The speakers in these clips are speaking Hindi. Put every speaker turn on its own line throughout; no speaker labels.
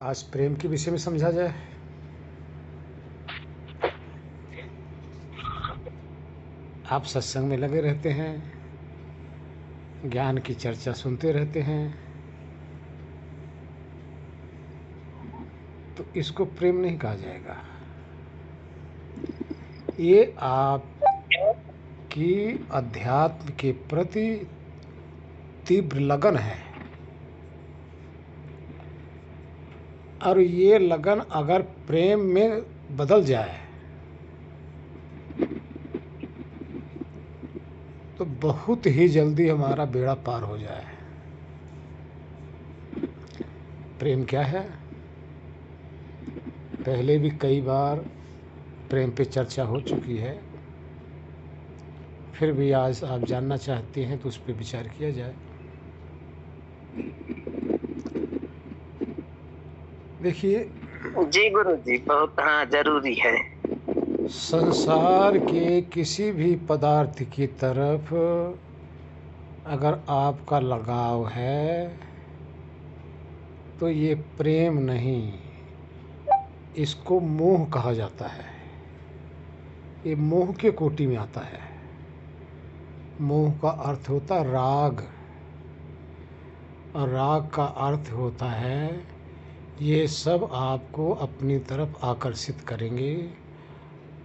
आज प्रेम के विषय में समझा जाए। आप सत्संग में लगे रहते हैं, ज्ञान की चर्चा सुनते रहते हैं, तो इसको प्रेम नहीं कहा जाएगा। ये आपकी अध्यात्म के प्रति तीव्र लगन है, और ये लगन अगर प्रेम में बदल जाए तो बहुत ही जल्दी हमारा बेड़ा पार हो जाए। प्रेम क्या है? पहले भी कई बार प्रेम पे चर्चा हो चुकी है, फिर भी आज आप जानना चाहते हैं तो उस पर विचार किया जाए। देखिए,
जी गुरु जी, बहुत जरूरी है।
संसार के किसी भी पदार्थ की तरफ अगर आपका लगाव है तो ये प्रेम नहीं, इसको मोह कहा जाता है। ये मोह के कोटि में आता है। मोह का अर्थ होता है राग, और राग का अर्थ होता है ये सब आपको अपनी तरफ आकर्षित करेंगे,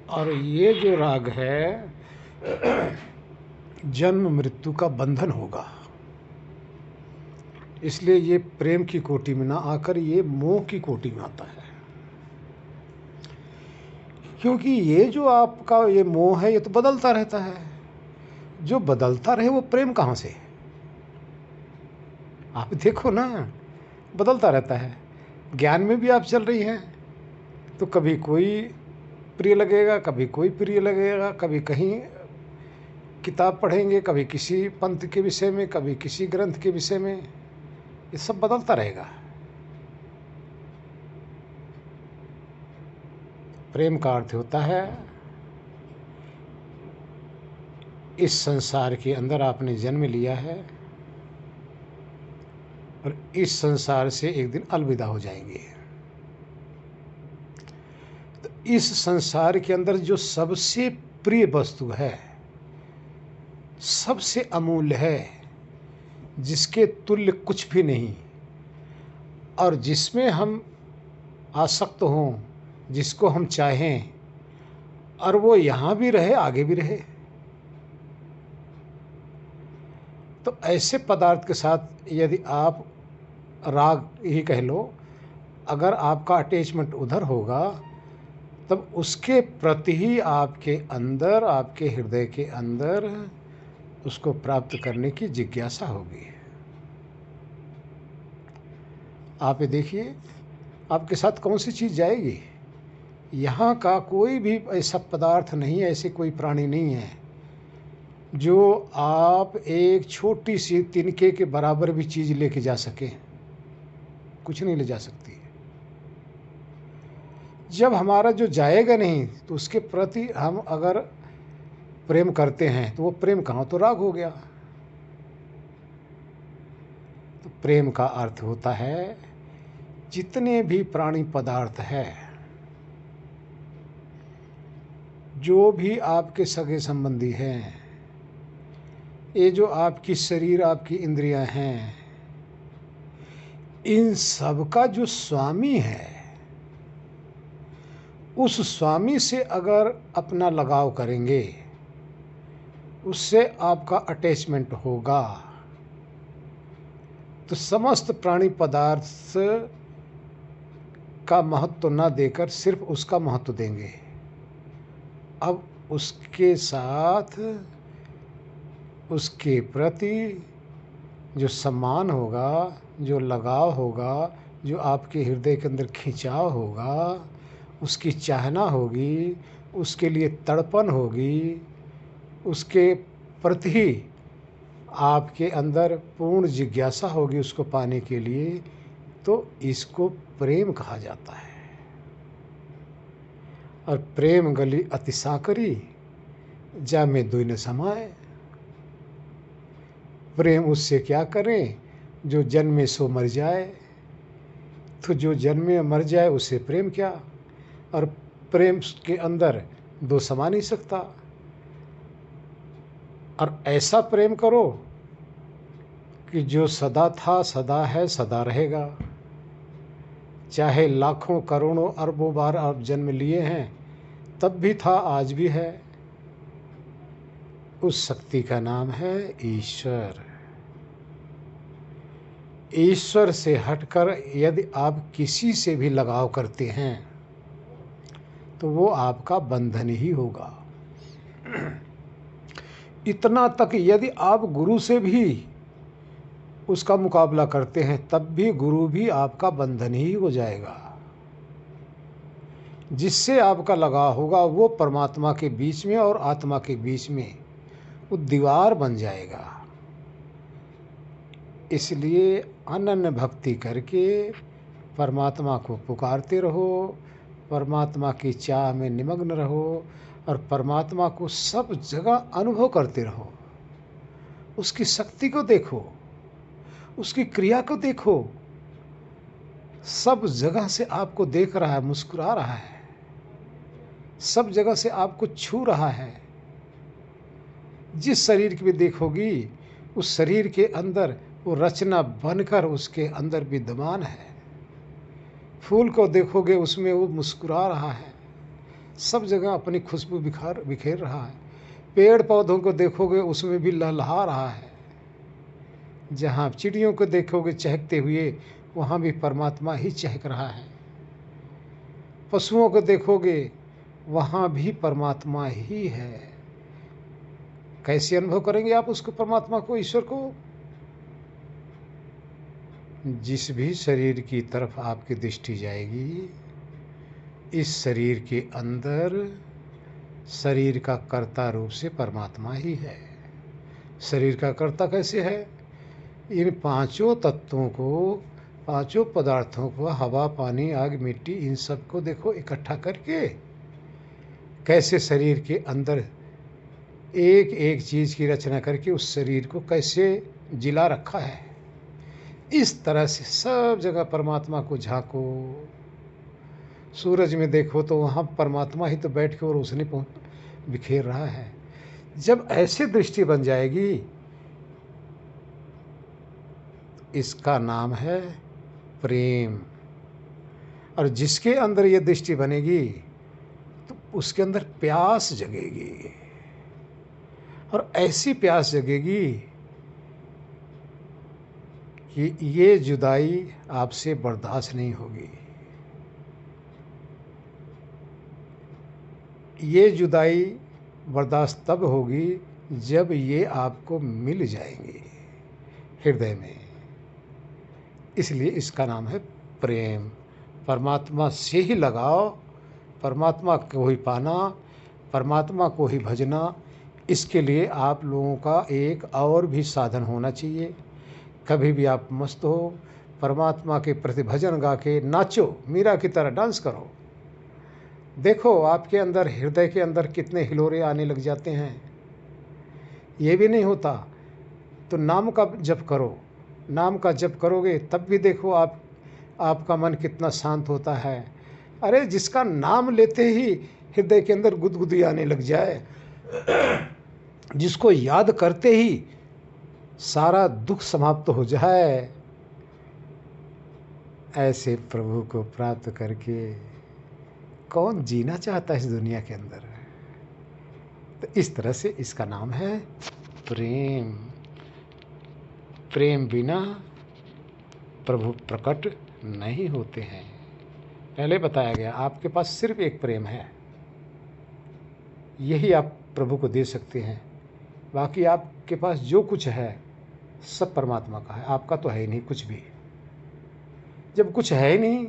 और ये जो राग है जन्म मृत्यु का बंधन होगा। इसलिए ये प्रेम की कोटि में ना आकर ये मोह की कोटि में आता है। क्योंकि ये जो आपका ये मोह है ये तो बदलता रहता है। जो बदलता रहे वो प्रेम कहाँ से? आप देखो ना, बदलता रहता है। ज्ञान में भी आप चल रही हैं तो कभी कोई प्रिय लगेगा, कभी कोई प्रिय लगेगा, कभी कहीं किताब पढ़ेंगे, कभी किसी पंथ के विषय में, कभी किसी ग्रंथ के विषय में। ये सब बदलता रहेगा। प्रेम का अर्थ होता है इस संसार के अंदर आपने जन्म लिया है और इस संसार से एक दिन अलविदा हो जाएंगे। तो इस संसार के अंदर जो सबसे प्रिय वस्तु है, सबसे अमूल्य है, जिसके तुल्य कुछ भी नहीं, और जिसमें हम आसक्त हों, जिसको हम चाहें, और वो यहाँ भी रहे आगे भी रहे, तो ऐसे पदार्थ के साथ यदि आप राग ही कह लो, अगर आपका अटैचमेंट उधर होगा तब उसके प्रति ही आपके अंदर, आपके हृदय के अंदर उसको प्राप्त करने की जिज्ञासा होगी। आप ये देखिए, आपके साथ कौन सी चीज़ जाएगी? यहाँ का कोई भी ऐसा पदार्थ नहीं है, ऐसे कोई प्राणी नहीं है जो आप एक छोटी सी तिनके के बराबर भी चीज़ लेके जा सके। कुछ नहीं ले जा सकती। जब हमारा जो जाएगा नहीं तो उसके प्रति हम अगर प्रेम करते हैं तो वो प्रेम कहाँ, तो राग हो गया। तो प्रेम का अर्थ होता है जितने भी प्राणी पदार्थ है, जो भी आपके सगे संबंधी हैं, ये जो आपकी शरीर, आपकी इंद्रियां हैं, इन सब का जो स्वामी है, उस स्वामी से अगर अपना लगाव करेंगे, उससे आपका अटैचमेंट होगा, तो समस्त प्राणी पदार्थ का महत्व न देकर सिर्फ उसका महत्व देंगे। अब उसके साथ उसके प्रति जो सम्मान होगा, जो लगाव होगा, जो आपके हृदय के अंदर खिंचाव होगा, उसकी चाहना होगी, उसके लिए तड़पन होगी, उसके प्रति आपके अंदर पूर्ण जिज्ञासा होगी उसको पाने के लिए, तो इसको प्रेम कहा जाता है। और प्रेम गली अति साकरी, जा में दुई न समाए। प्रेम उससे क्या करें जो जन्मे सो मर जाए। तो जो जन्मे मर जाए उसे प्रेम क्या, और प्रेम के अंदर दो समा नहीं सकता। और ऐसा प्रेम करो कि जो सदा था, सदा है, सदा रहेगा। चाहे लाखों करोड़ों अरबों बार आप जन्म लिए हैं, तब भी था, आज भी है। उस शक्ति का नाम है ईश्वर। ईश्वर से हटकर यदि आप किसी से भी लगाव करते हैं तो वो आपका बंधन ही होगा। इतना तक यदि आप गुरु से भी उसका मुकाबला करते हैं तब भी गुरु भी आपका बंधन ही हो जाएगा। जिससे आपका लगाव होगा वो परमात्मा के बीच में और आत्मा के बीच में वो दीवार बन जाएगा। इसलिए अनन्य भक्ति करके परमात्मा को पुकारते रहो, परमात्मा की चाह में निमग्न रहो और परमात्मा को सब जगह अनुभव करते रहो। उसकी शक्ति को देखो, उसकी क्रिया को देखो। सब जगह से आपको देख रहा है, मुस्कुरा रहा है, सब जगह से आपको छू रहा है। जिस शरीर की भी देखोगी उस शरीर के अंदर वो रचना बनकर उसके अंदर विद्यमान है। फूल को देखोगे उसमें वो मुस्कुरा रहा है, सब जगह अपनी खुशबू बिखेर रहा है। पेड़ पौधों को देखोगे उसमें भी लहलहा रहा है। जहाँ चिड़ियों को देखोगे चहकते हुए वहाँ भी परमात्मा ही चहक रहा है। पशुओं को देखोगे वहाँ भी परमात्मा ही है। कैसे अनुभव करेंगे आप उसको, परमात्मा को, ईश्वर को? जिस भी शरीर की तरफ आपकी दृष्टि जाएगी, इस शरीर के अंदर शरीर का कर्ता रूप से परमात्मा ही है। शरीर का कर्ता कैसे है? इन पांचों तत्वों को, पांचों पदार्थों को, हवा, पानी, आग, मिट्टी, इन सब को देखो इकट्ठा करके कैसे शरीर के अंदर एक एक चीज़ की रचना करके उस शरीर को कैसे जिला रखा है। इस तरह से सब जगह परमात्मा को झांको। सूरज में देखो तो वहाँ परमात्मा ही तो बैठ के और रोशनी बिखेर रहा है। जब ऐसी दृष्टि बन जाएगी, इसका नाम है प्रेम। और जिसके अंदर ये दृष्टि बनेगी तो उसके अंदर प्यास जगेगी, और ऐसी प्यास जगेगी कि ये जुदाई आपसे बर्दाश्त नहीं होगी। ये जुदाई बर्दाश्त तब होगी जब ये आपको मिल जाएंगे हृदय में। इसलिए इसका नाम है प्रेम। परमात्मा से ही लगाओ, परमात्मा को ही पाना, परमात्मा को ही भजना। इसके लिए आप लोगों का एक और भी साधन होना चाहिए। कभी भी आप मस्त हो, परमात्मा के प्रति भजन गा के नाचो, मीरा की तरह डांस करो। देखो आपके अंदर, हृदय के अंदर कितने हिलोरे आने लग जाते हैं। ये भी नहीं होता तो नाम का जप करो। नाम का जप करोगे तब भी देखो आपका मन कितना शांत होता है। अरे जिसका नाम लेते ही हृदय के अंदर गुदगुदी आने लग जाए, जिसको याद करते ही सारा दुख समाप्त हो जाए, ऐसे प्रभु को प्राप्त करके कौन जीना चाहता है इस दुनिया के अंदर। तो इस तरह से इसका नाम है प्रेम। प्रेम बिना प्रभु प्रकट नहीं होते हैं। पहले बताया गया आपके पास सिर्फ एक प्रेम है, यही आप प्रभु को दे सकते हैं। बाकी आपके पास जो कुछ है सब परमात्मा का है, आपका तो है ही नहीं कुछ भी। जब कुछ है ही नहीं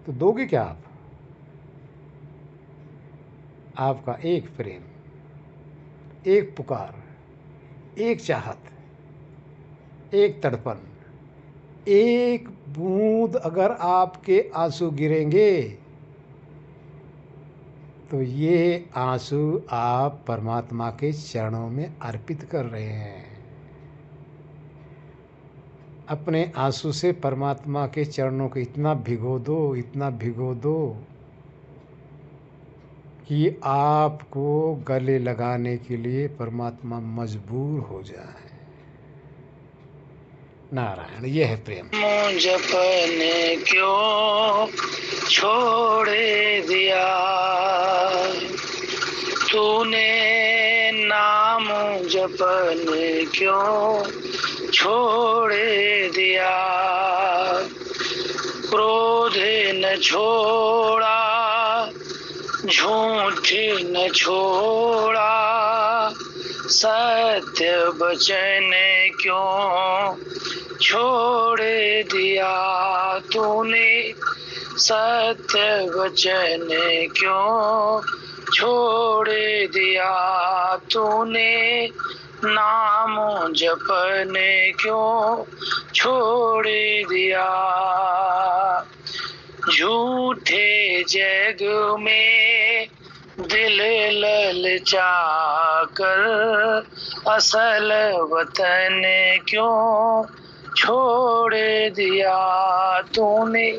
तो दोगे क्या आप? आपका एक प्रेम, एक पुकार, एक चाहत, एक तड़पन, एक बूंद अगर आपके आंसू गिरेंगे तो ये आंसू आप परमात्मा के चरणों में अर्पित कर रहे हैं। अपने आंसू से परमात्मा के चरणों को इतना भिगो दो, इतना भिगो दो कि आपको गले लगाने के लिए परमात्मा मजबूर हो जाए। नारायण, यह है प्रेम।
जपने क्यों छोड़ दिया तूने, नाम जपने क्यों छोड़ दिया, क्रोध न छोड़ा, झूठ न छोड़ा, सत्य वचन क्यों छोड़ दिया तूने, सत्य वचन क्यों छोड़ दिया तूने, नाम जपने क्यों छोड़ दिया। झूठे जग में दिल ललचा कर, असल वतन क्यों छोड़ दिया तूने,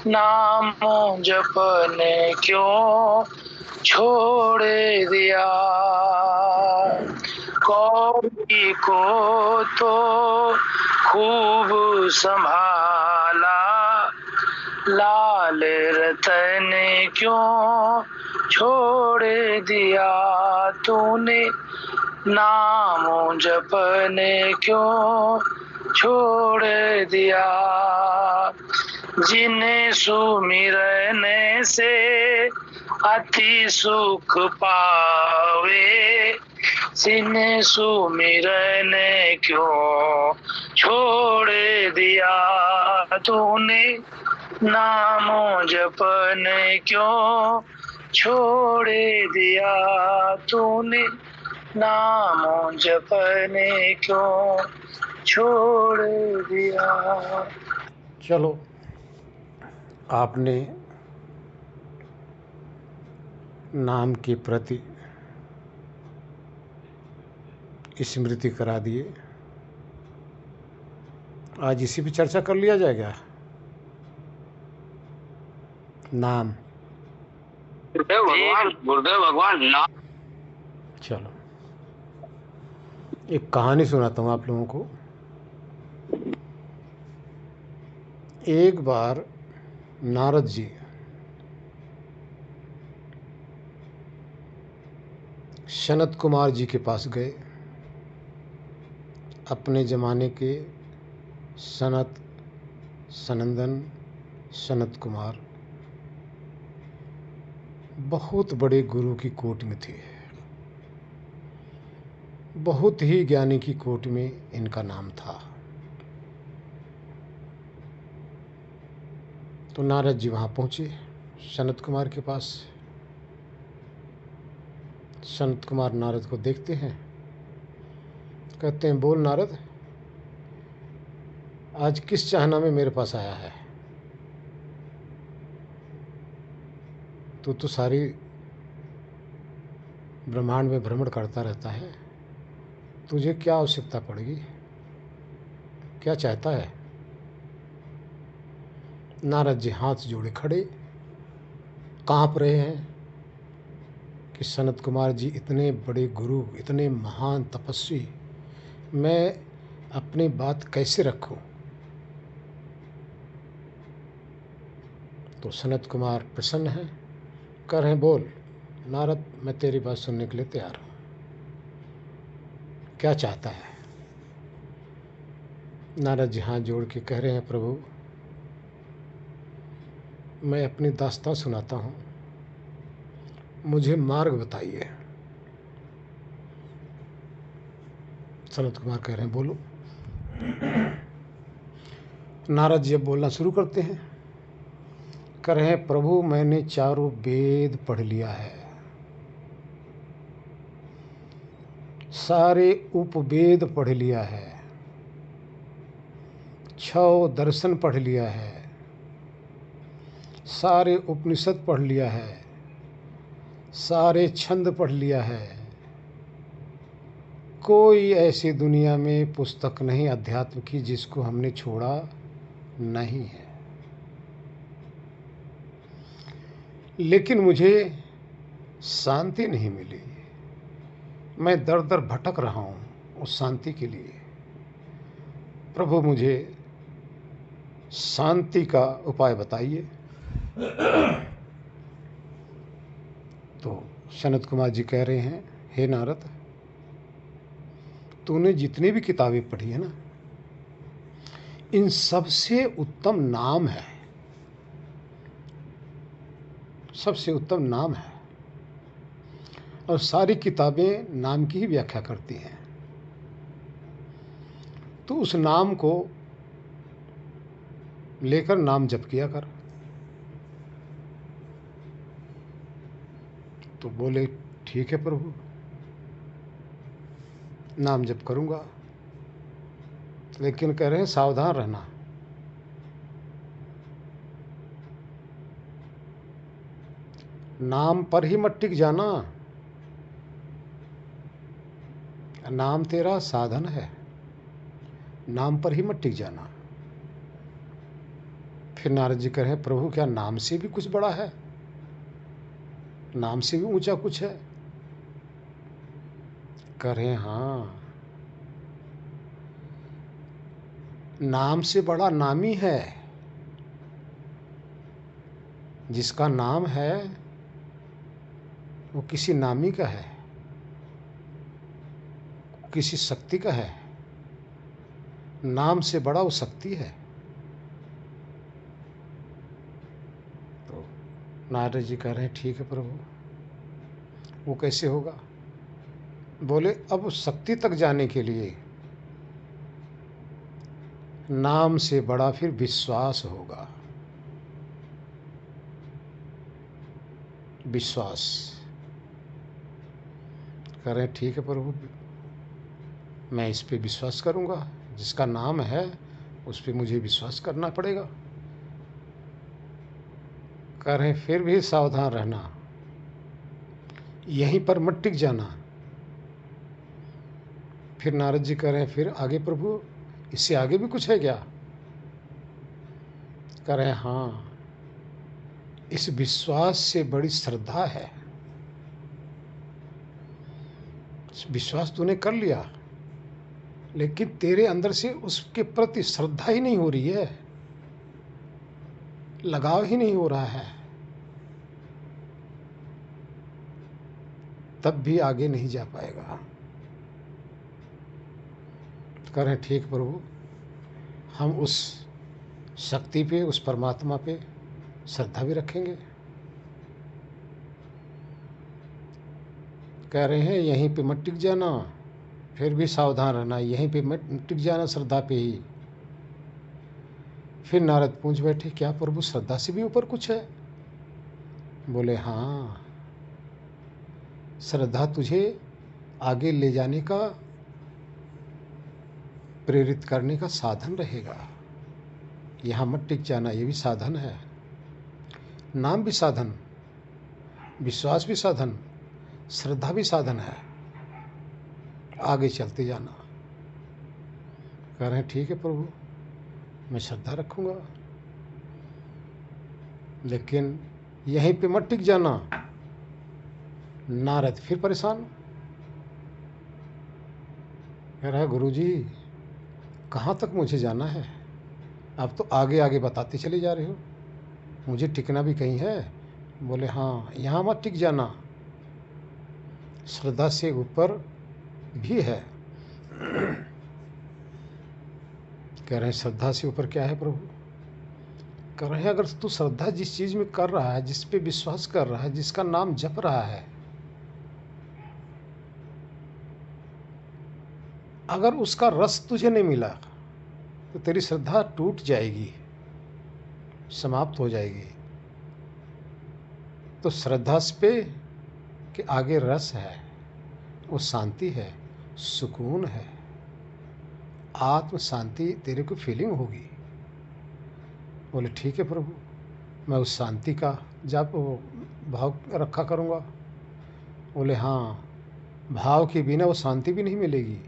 नाम जपने क्यों छोड़ दिया। कौड़ी को तो खूब संभाला, लाल रतन क्यों छोड़ दिया तूने, नाम जपने क्यों छोड़ दिया। जिन्हें सुमिरने से अति सुख पावे, जिन्हें सुमिरने क्यों छोड़ दिया तूने, नाम जपने क्यों छोड़ दिया तूने, नाम जपने क्यों छोड़ दिया।
चलो, आपने नाम के प्रति स्मृति करा दिए। आज इसी पे चर्चा कर लिया जाएगा। नाम,
गुरुदेव भगवान नाम।
चलो, एक कहानी सुनाता हूँ आप लोगों को। एक बार नारद जी सनत कुमार जी के पास गए। अपने ज़माने के सनत, सनंदन, सनत कुमार बहुत बड़े गुरु की कोटि में थे। बहुत ही ज्ञानी की कोटि में इनका नाम था। तो नारद जी वहाँ पहुँचे सनत कुमार के पास। सनत कुमार नारद को देखते हैं, कहते हैं, बोल नारद, आज किस चाहना में मेरे पास आया है? तू तो सारी ब्रह्मांड में भ्रमण करता रहता है, तुझे क्या आवश्यकता पड़ेगी, क्या चाहता है? नारद जी हाथ जोड़े खड़े काँप रहे हैं कि सनत कुमार जी इतने बड़े गुरु, इतने महान तपस्वी, मैं अपनी बात कैसे रखूं? तो सनत कुमार प्रसन्न हैं, कह रहे हैं, बोल नारद, मैं तेरी बात सुनने के लिए तैयार हूँ, क्या चाहता है? नारद जी हाथ जोड़ के कह रहे हैं, प्रभु, मैं अपनी दास्तां सुनाता हूँ, मुझे मार्ग बताइए। सनत कुमार कह रहे हैं, बोलो। नारद जी अब बोलना शुरू करते हैं, कह रहे हैं, प्रभु, मैंने चारों वेद पढ़ लिया है, सारे उपवेद पढ़ लिया है, 6 दर्शन पढ़ लिया है, सारे उपनिषद पढ़ लिया है, सारे छंद पढ़ लिया है, कोई ऐसी दुनिया में पुस्तक नहीं अध्यात्म की जिसको हमने छोड़ा नहीं है। लेकिन मुझे शांति नहीं मिली। मैं दर दर भटक रहा हूँ उस शांति के लिए। प्रभु मुझे शांति का उपाय बताइए। तो सनत कुमार जी कह रहे हैं, हे नारद, तूने जितनी भी किताबें पढ़ी है ना, इन सबसे उत्तम नाम है, सबसे उत्तम नाम है। और सारी किताबें नाम की ही व्याख्या करती हैं। तो उस नाम को लेकर नाम जप किया कर। तो बोले, ठीक है प्रभु, नाम जप करूंगा। लेकिन कह रहे हैं सावधान रहना। नाम पर ही मत टिक जाना। नाम तेरा साधन है, नाम पर ही मत टिक जाना। फिर नारद जी कह रहे हैं, प्रभु क्या नाम से भी कुछ बड़ा है? नाम से भी ऊंचा कुछ है? कह रहे हैं, हाँ, नाम से बड़ा नामी है। जिसका नाम है वो किसी नामी का है, किसी शक्ति का है। नाम से बड़ा वो शक्ति है। तो नारद जी कह रहे हैं, ठीक है प्रभु, वो कैसे होगा? बोले, अब शक्ति तक जाने के लिए नाम से बड़ा फिर विश्वास होगा। विश्वास। कह रहे हैं, ठीक है प्रभु, मैं इस पे विश्वास करूंगा। जिसका नाम है उस पे मुझे विश्वास करना पड़ेगा। कह रहे हैं, फिर भी सावधान रहना, यहीं पर मत टिक जाना। फिर नारद जी कह रहे हैं, फिर आगे प्रभु, इससे आगे भी कुछ है क्या? कह रहे हैं, हाँ, इस विश्वास से बड़ी श्रद्धा है। विश्वास तूने कर लिया, लेकिन तेरे अंदर से उसके प्रति श्रद्धा ही नहीं हो रही है, लगाव ही नहीं हो रहा है। तब भी आगे नहीं जा पाएगा। कह रहे हैं, ठीक प्रभु, हम उस शक्ति पे, उस परमात्मा पे श्रद्धा भी रखेंगे। कह रहे हैं, यहीं पे मत टिक जाना, फिर भी सावधान रहना, यहीं पे मत टिक जाना, श्रद्धा पे ही। फिर नारद पूछ बैठे, क्या प्रभु श्रद्धा से भी ऊपर कुछ है? बोले, हाँ, श्रद्धा तुझे आगे ले जाने का, प्रेरित करने का साधन रहेगा। यहाँ मत टिक जाना, ये भी साधन है। नाम भी साधन, विश्वास भी साधन, श्रद्धा भी साधन है। आगे चलते जाना। कह रहे हैं, ठीक है प्रभु, मैं श्रद्धा रखूंगा, लेकिन यहीं पे मत टिक जाना। नारद फिर परेशान। कह रहा है, गुरुजी, कहाँ तक मुझे जाना है? अब तो आगे आगे बताते चले जा रहे हो, मुझे टिकना भी कहीं है। बोले, हाँ, यहाँ मत टिक जाना, श्रद्धा से ऊपर भी है। कह रहे हैं, श्रद्धा से ऊपर क्या है प्रभु? कह रहे हैं, अगर तू श्रद्धा जिस चीज में कर रहा है, जिस पे विश्वास कर रहा है, जिसका नाम जप रहा है, अगर उसका रस तुझे नहीं मिला तो तेरी श्रद्धा टूट जाएगी, समाप्त हो जाएगी। तो श्रद्धा पे के आगे रस है, वो शांति है, सुकून है, आत्म शांति तेरे को फीलिंग होगी। बोले, ठीक है प्रभु, मैं उस शांति का जाप भाव रखा करूँगा। बोले, हाँ, भाव के बिना वो शांति भी नहीं मिलेगी।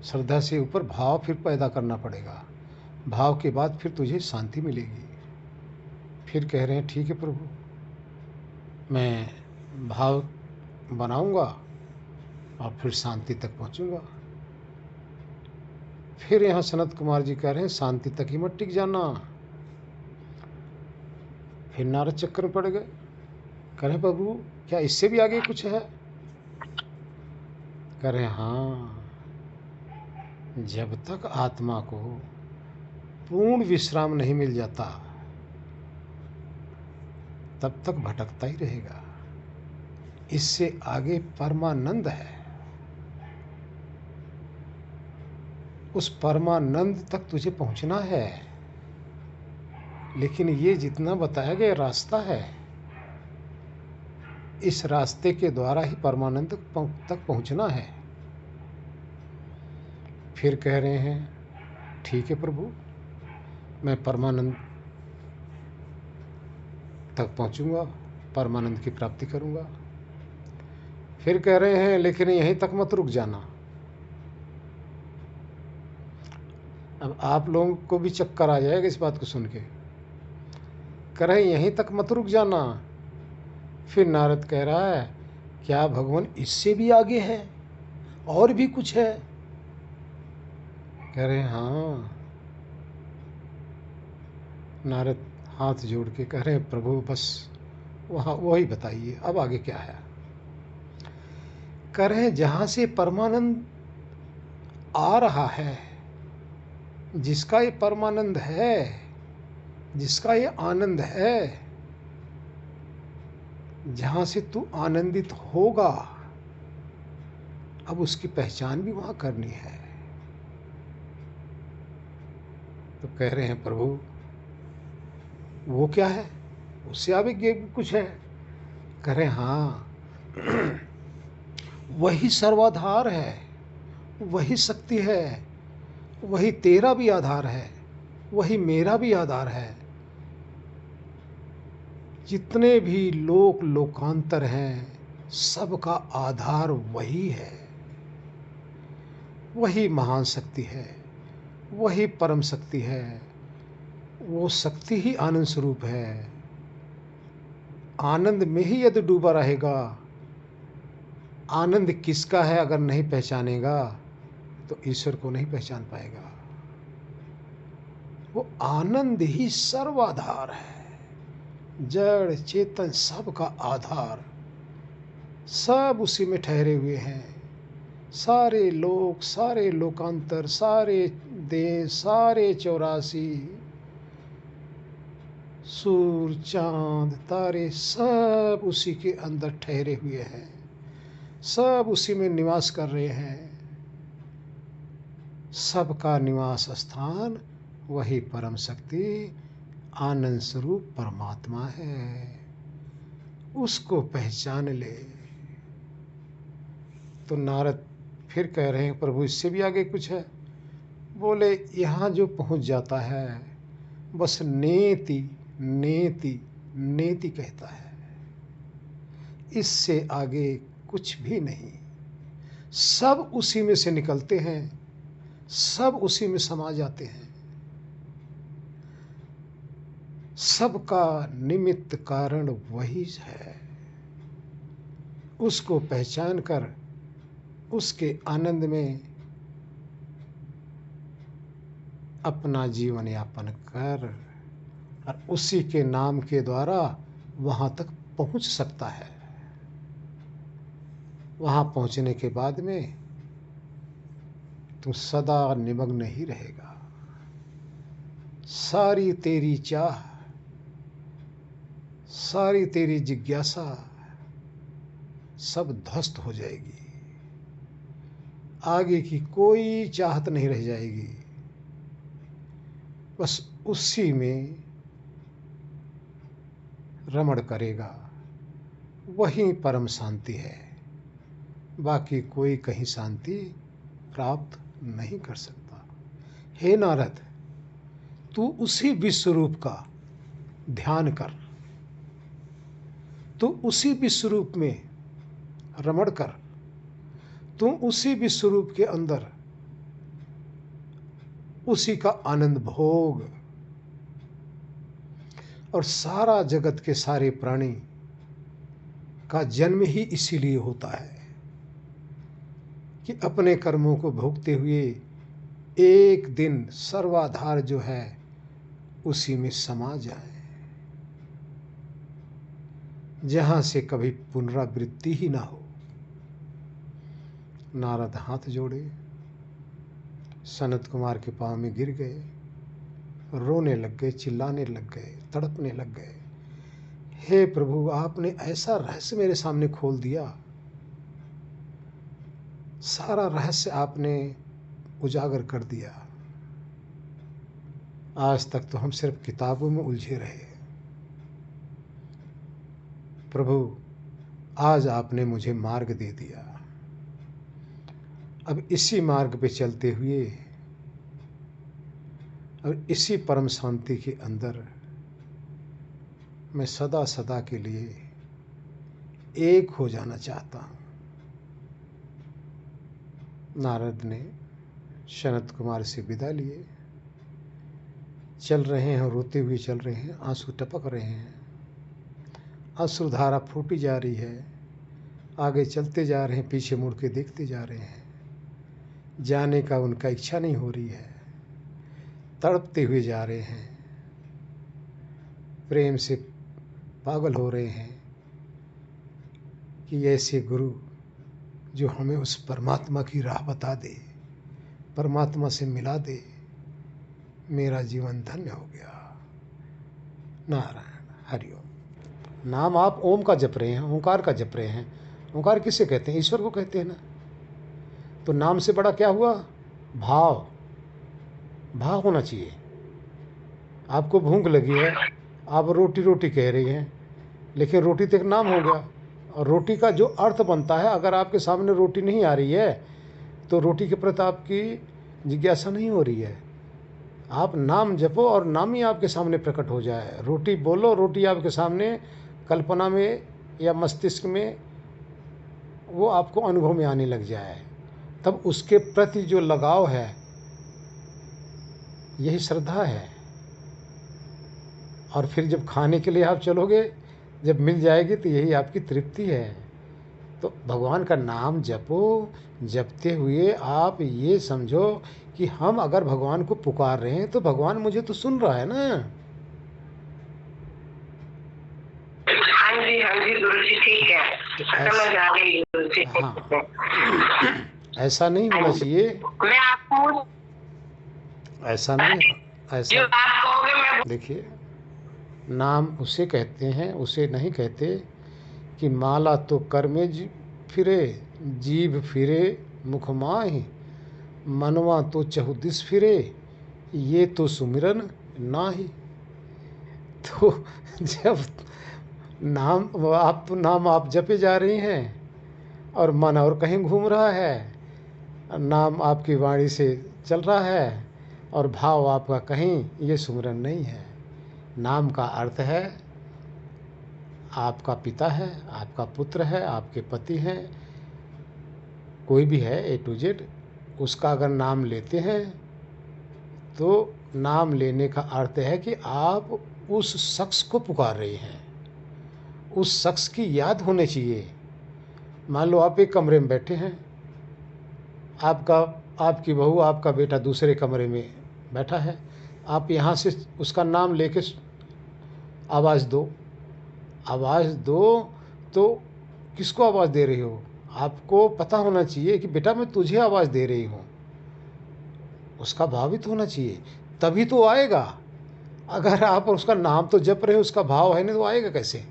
श्रद्धा से ऊपर भाव फिर पैदा करना पड़ेगा, भाव के बाद फिर तुझे शांति मिलेगी। फिर कह रहे हैं ठीक है प्रभु, मैं भाव बनाऊंगा और फिर शांति तक पहुंचूंगा। फिर यहाँ सनत कुमार जी कह रहे हैं शांति तक ही मत टिक जाना। फिर नारद चक्कर में पड़ गए, कह रहे हैं प्रभु क्या इससे भी आगे कुछ है? कह रहे हैं हाँ, जब तक आत्मा को पूर्ण विश्राम नहीं मिल जाता तब तक भटकता ही रहेगा। इससे आगे परमानंद है, उस परमानंद तक तुझे पहुंचना है। लेकिन ये जितना बताया गया रास्ता है, इस रास्ते के द्वारा ही परमानंद तक पहुंचना है। फिर कह रहे हैं ठीक है प्रभु, मैं परमानंद तक पहुंचूंगा, परमानंद की प्राप्ति करूंगा। फिर कह रहे हैं लेकिन यहीं तक मत रुक जाना। अब आप लोगों को भी चक्कर आ जाएगा इस बात को सुन के। कह रहे हैं यहीं तक मत रुक जाना। फिर नारद कह रहा है क्या भगवान इससे भी आगे है, और भी कुछ है? कह रहे हैं हाँ। नारद हाथ जोड़ के कह रहे हैं प्रभु बस वहाँ वही बताइए, अब आगे क्या है? कह रहे हैं जहाँ से परमानंद आ रहा है, जिसका ये परमानंद है, जिसका ये आनंद है, जहाँ से तू आनंदित होगा, अब उसकी पहचान भी वहाँ करनी है। तो कह रहे हैं प्रभु वो क्या है, उससे आगे कुछ है? कह रहे हैं हाँ, वही सर्वाधार है, वही शक्ति है, वही तेरा भी आधार है, वही मेरा भी आधार है। जितने भी लोकांतर हैं, सबका आधार वही है। वही महान शक्ति है, वही परम शक्ति है। वो शक्ति ही आनंद स्वरूप है। आनंद में ही यदि डूबा रहेगा, आनंद किसका है अगर नहीं पहचानेगा तो ईश्वर को नहीं पहचान पाएगा। वो आनंद ही सर्वाधार है, जड़ चेतन सब का आधार, सब उसी में ठहरे हुए हैं। सारे लोक, सारे लोकांतर, सारे देश, सारे 84 सूर्य चांद तारे सब उसी के अंदर ठहरे हुए हैं, सब उसी में निवास कर रहे हैं। सबका निवास स्थान वही परम शक्ति आनंद स्वरूप परमात्मा है। उसको पहचान ले। तो नारद फिर कह रहे हैं प्रभु इससे भी आगे कुछ है? बोले यहाँ जो पहुँच जाता है बस नेति नेति नेति कहता है, इससे आगे कुछ भी नहीं। सब उसी में से निकलते हैं, सब उसी में समा जाते हैं। सबका निमित्त कारण वही है। उसको पहचान कर उसके आनंद में अपना जीवन यापन कर और उसी के नाम के द्वारा वहाँ तक पहुँच सकता है। वहाँ पहुँचने के बाद में तू सदा निमग्न ही रहेगा। सारी तेरी चाह, सारी तेरी जिज्ञासा सब ध्वस्त हो जाएगी। आगे की कोई चाहत नहीं रह जाएगी। बस उसी में रमण करेगा, वही परम शांति है। बाकी कोई कहीं शांति प्राप्त नहीं कर सकता। हे नारद, तू उसी विश्व रूप का ध्यान कर, तू उसी विश्व रूप में रमण कर, तुम उसी विश्व रूप के अंदर उसी का आनंद भोग। और सारा जगत के सारे प्राणी का जन्म ही इसीलिए होता है कि अपने कर्मों को भोगते हुए एक दिन सर्वाधार जो है उसी में समा जाए, जहां से कभी पुनरावृत्ति ही ना हो। नारद हाथ जोड़े, सनत कुमार के पांव में गिर गए, रोने लग गए, चिल्लाने लग गए, तड़पने लग गए। हे प्रभु, आपने ऐसा रहस्य मेरे सामने खोल दिया, सारा रहस्य आपने उजागर कर दिया। आज तक तो हम सिर्फ किताबों में उलझे रहे। प्रभु, आज आपने मुझे मार्ग दे दिया। अब इसी मार्ग पे चलते हुए और इसी परम शांति के अंदर मैं सदा सदा के लिए एक हो जाना चाहता हूँ। नारद ने सनत कुमार से विदा लिए। चल रहे हैं, रोते हुए चल रहे हैं, आंसू टपक रहे हैं, अश्रुधारा फूटी जा रही है। आगे चलते जा रहे हैं, पीछे मुड़ के देखते जा रहे हैं। जाने का उनका इच्छा नहीं हो रही है, तड़पते हुए जा रहे हैं, प्रेम से पागल हो रहे हैं कि ऐसे गुरु जो हमें उस परमात्मा की राह बता दे, परमात्मा से मिला दे, मेरा जीवन धन्य हो गया। नारायण हरिओम। नाम आप ओम का जप रहे हैं, ओंकार का जप रहे हैं। ओंकार किसे कहते हैं? ईश्वर को कहते हैं ना। तो नाम से बड़ा क्या हुआ? भाव। भाव होना चाहिए। आपको भूख लगी है, आप रोटी रोटी कह रही हैं, लेकिन रोटी तो एक नाम हो गया। और रोटी का जो अर्थ बनता है, अगर आपके सामने रोटी नहीं आ रही है तो रोटी के प्रति आपकी जिज्ञासा नहीं हो रही है। आप नाम जपो और नाम ही आपके सामने प्रकट हो जाए। रोटी बोलो, रोटी आपके सामने कल्पना में या मस्तिष्क में वो आपको अनुभव में आने लग जाए, तब उसके प्रति जो लगाव है, यही श्रद्धा है। और फिर जब खाने के लिए आप चलोगे, जब मिल जाएगी, तो यही आपकी तृप्ति है। तो भगवान का नाम जपो। जपते हुए आप ये समझो कि हम अगर भगवान को पुकार रहे हैं तो भगवान मुझे तो सुन रहा है ना।
हाँ जी गुरु जी, ठीक है, समझ आ गई गुरु जी।
हाँ, ऐसा नहीं होना चाहिए।
मैं आपको
ऐसा नहीं, ऐसा
जो आप कहोगे मैं
देखिए, नाम उसे कहते हैं, उसे नहीं कहते कि माला तो कर में फिरे, जीभ फिरे मुख माहि, मनवा तो चहुदिस फिरे, ये तो सुमिरन नाही। तो जब नाम आप जपे जा रही हैं और मन और कहीं घूम रहा है, नाम आपकी वाणी से चल रहा है और भाव आपका कहीं, ये सुमिरन नहीं है। नाम का अर्थ है आपका पिता है, आपका पुत्र है, आपके पति हैं, कोई भी है, A to Z, उसका अगर नाम लेते हैं तो नाम लेने का अर्थ है कि आप उस शख्स को पुकार रहे हैं, उस शख्स की याद होनी चाहिए। मान लो आप एक कमरे में बैठे हैं, आपकी बहू, आपका बेटा दूसरे कमरे में बैठा है, आप यहाँ से उसका नाम लेके आवाज़ दो, तो किसको आवाज़ दे रही हो? आपको पता होना चाहिए कि बेटा मैं तुझे आवाज़ दे रही हूँ। उसका भावित होना चाहिए, तभी तो आएगा। अगर आप उसका नाम तो जप रहे हो, उसका भाव है नहीं, तो आएगा कैसे?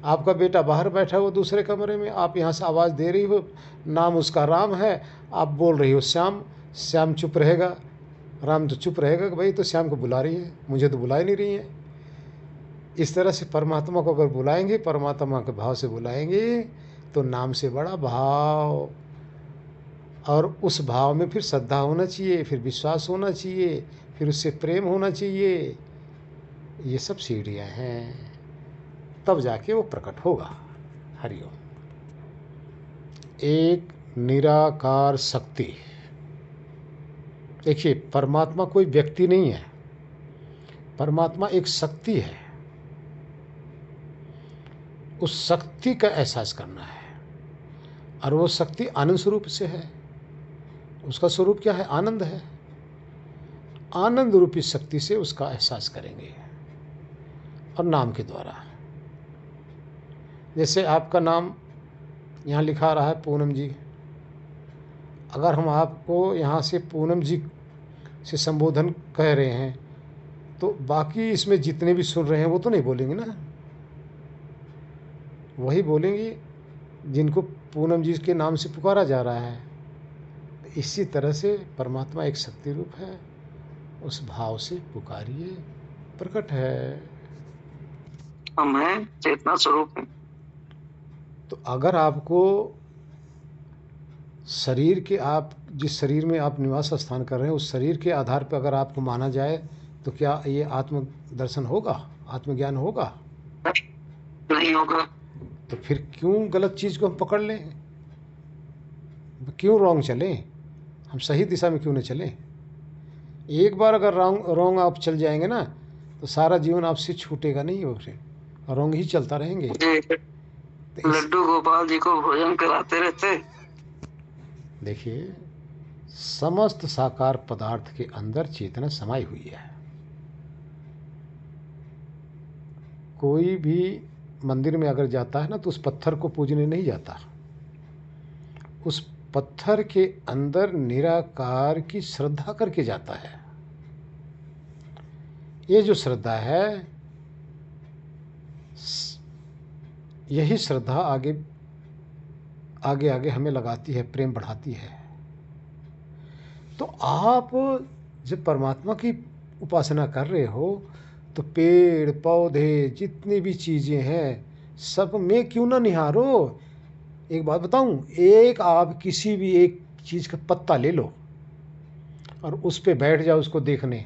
आपका बेटा बाहर बैठा हो दूसरे कमरे में, आप यहाँ से आवाज़ दे रही हो, नाम उसका राम है, आप बोल रही हो श्याम, श्याम चुप रहेगा, राम तो चुप रहेगा कि भाई तो श्याम को बुला रही है, मुझे तो बुला ही नहीं रही है। इस तरह से परमात्मा को अगर बुलाएंगे, परमात्मा के भाव से बुलाएंगे, तो नाम से बड़ा भाव, और उस भाव में फिर श्रद्धा होना चाहिए, फिर विश्वास होना चाहिए, फिर उससे प्रेम होना चाहिए। ये सब सीढ़ियाँ हैं, तब जाके वो प्रकट होगा। हरिओम। एक निराकार शक्ति। देखिए, परमात्मा कोई व्यक्ति नहीं है, परमात्मा एक शक्ति है। उस शक्ति का एहसास करना है, और वो शक्ति आनंद स्वरूप से है। उसका स्वरूप क्या है? आनंद है। आनंद रूपी शक्ति से उसका एहसास करेंगे, और नाम के द्वारा। जैसे आपका नाम यहाँ लिखा रहा है पूनम जी, अगर हम आपको यहाँ से पूनम जी से संबोधन कह रहे हैं, तो बाकी इसमें जितने भी सुन रहे हैं वो तो नहीं बोलेंगे ना, वही बोलेंगे जिनको पूनम जी के नाम से पुकारा जा रहा है। इसी तरह से परमात्मा एक शक्ति रूप है, उस भाव से पुकारिए, प्रकट है।
हम हैं, चेतना स्वरूप है।
तो अगर आपको शरीर के, आप जिस शरीर में आप निवास स्थान कर रहे हैं, उस शरीर के आधार पर अगर आपको माना जाए, तो क्या ये आत्म दर्शन होगा, आत्मज्ञान होगा?
नहीं होगा।
तो फिर क्यों गलत चीज़ को हम पकड़ लें? क्यों रॉन्ग चलें? हम सही दिशा में क्यों नहीं चलें? एक बार अगर रॉन्ग आप चल जाएंगे ना, तो सारा जीवन आपसे छूटेगा नहीं, हो फिर रॉन्ग ही चलता रहेंगे।
लड्डू गोपाल जी को भोजन कराते रहते।
देखिए, समस्त साकार पदार्थ के अंदर चेतना समाई हुई है। कोई भी मंदिर में अगर जाता है ना, तो उस पत्थर को पूजने नहीं जाता। उस पत्थर के अंदर निराकार की श्रद्धा करके जाता है। ये जो श्रद्धा है, यही श्रद्धा आगे आगे आगे हमें लगाती है, प्रेम बढ़ाती है। तो आप जब परमात्मा की उपासना कर रहे हो, तो पेड़ पौधे जितनी भी चीज़ें हैं, सब में क्यों ना निहारो। एक बात बताऊं, एक आप किसी भी एक चीज़ का पत्ता ले लो और उस पे बैठ जाओ उसको देखने,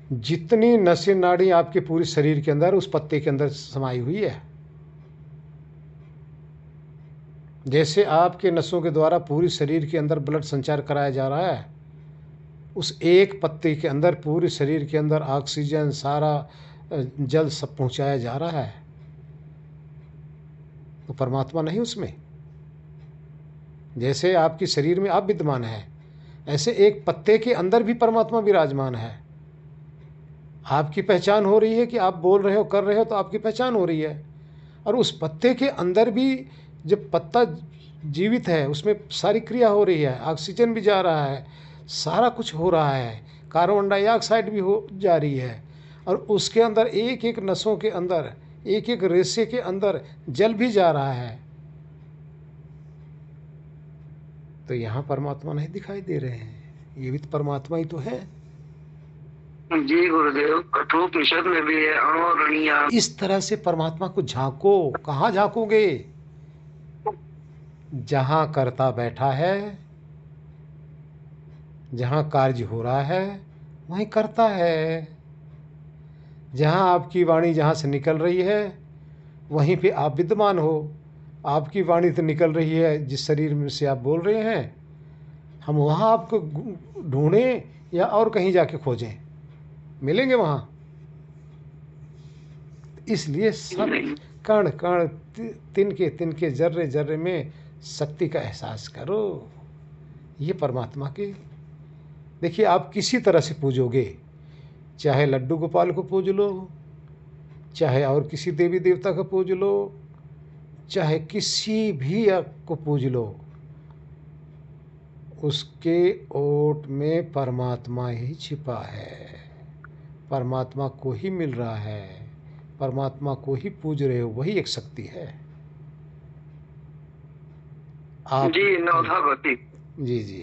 जितनी नसें नाड़ी आपके पूरे शरीर के अंदर उस पत्ते के अंदर समाई हुई है। जैसे आपके नसों के द्वारा पूरे शरीर के अंदर ब्लड संचार कराया जा रहा है, उस एक पत्ते के अंदर पूरे शरीर के अंदर ऑक्सीजन, सारा जल सब पहुंचाया जा रहा है। तो परमात्मा नहीं उसमें? जैसे आपके शरीर में आप विद्यमान हैं, ऐसे एक पत्ते के अंदर भी परमात्मा विराजमान है। आपकी पहचान हो रही है कि आप बोल रहे हो, कर रहे हो, तो आपकी पहचान हो रही है। और उस पत्ते के अंदर भी जब पत्ता जीवित है, उसमें सारी क्रिया हो रही है, ऑक्सीजन भी जा रहा है, सारा कुछ हो रहा है, कार्बन डाइऑक्साइड भी हो जा रही है, और उसके अंदर एक एक नसों के अंदर, एक एक रेशे के अंदर जल भी जा रहा है। तो यहाँ परमात्मा नहीं दिखाई दे रहे हैं? ये भी तो परमात्मा ही तो है।
जी गुरुदेव, कठोपनिषद में भी है, अणोरणीया।
इस तरह से परमात्मा को झांको। कहाँ झांकोगे? जहाँ कर्ता बैठा है, जहाँ कार्य हो रहा है, वहीं करता है। जहाँ आपकी वाणी जहाँ से निकल रही है, वहीं पे आप विद्यमान हो। आपकी वाणी तो निकल रही है जिस शरीर में से आप बोल रहे हैं, हम वहाँ आपको ढूंढें या और कहीं जाके खोजें, मिलेंगे वहाँ? इसलिए सब कण कण, तिनके तिनके, जर्रे जर्रे में शक्ति का एहसास करो। ये परमात्मा की, देखिए, आप किसी तरह से पूजोगे, चाहे लड्डू गोपाल को पूज लो, चाहे और किसी देवी देवता को पूज लो, चाहे किसी भी को पूज लो, उसके ओट में परमात्मा ही छिपा है। परमात्मा को ही मिल रहा है, परमात्मा को ही पूज रहे हो, वही एक शक्ति है। आप
जी नवधा भक्ति।
जी जी।